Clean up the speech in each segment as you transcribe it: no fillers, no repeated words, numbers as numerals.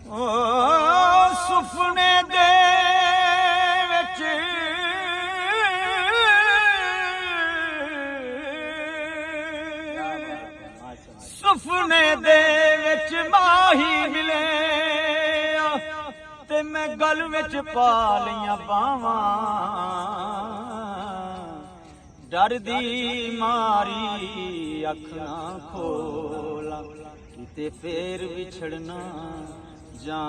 ਓ ਸੁਪਨੇ ਦੇ ਵਿੱਚ ਸੁਪਨੇ ਦੇ ਵਿੱਚ ਮਾਹੀ ਮਿਲੇ ਤੇ ਮੈਂ ਗਲ ਵਿੱਚ ਪਾ ਲਈਆਂ ਬਾਵਾਂ ਡਰਦੀ ਮਾਰੀ ਅੱਖ ਨਾ ਖੋਲਾਂ ਕਿਤੇ ਫੇਰ ਵਿਛੜਨਾ ਜਾਂ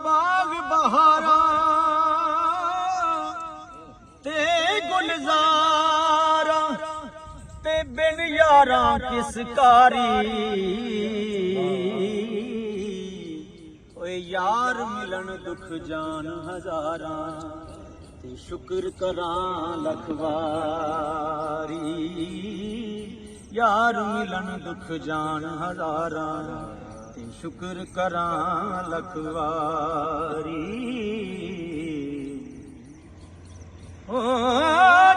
ਬਾਗ ਬਹਾਰਾਂ ਤੇ ਗੁਲਜ਼ਾਰਾਂ ਤੇ ਬਿਨ ਯਾਰਾਂ ਕਿਸ ਕਾਰੀ ਓਏ यार मिलन दुख जान हजारां ते शुक्र करां लख वारी यार मिलन दुख जान हजारां ते शुक्र करां लख वारी ओ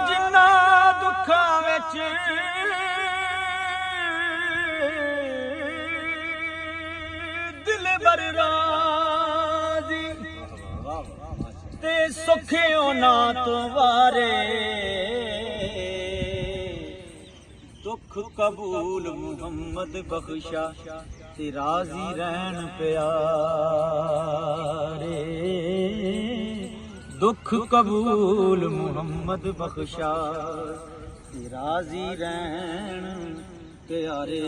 जिन्ना दुखां विच दिल बर ते सुखियों ना तो वारे दुख कबूल मुहम्मद बख्शा ते राजी रहन प्यारे दुख कबूल मुहम्मद बख्शा ते राजी रहन प्यारे।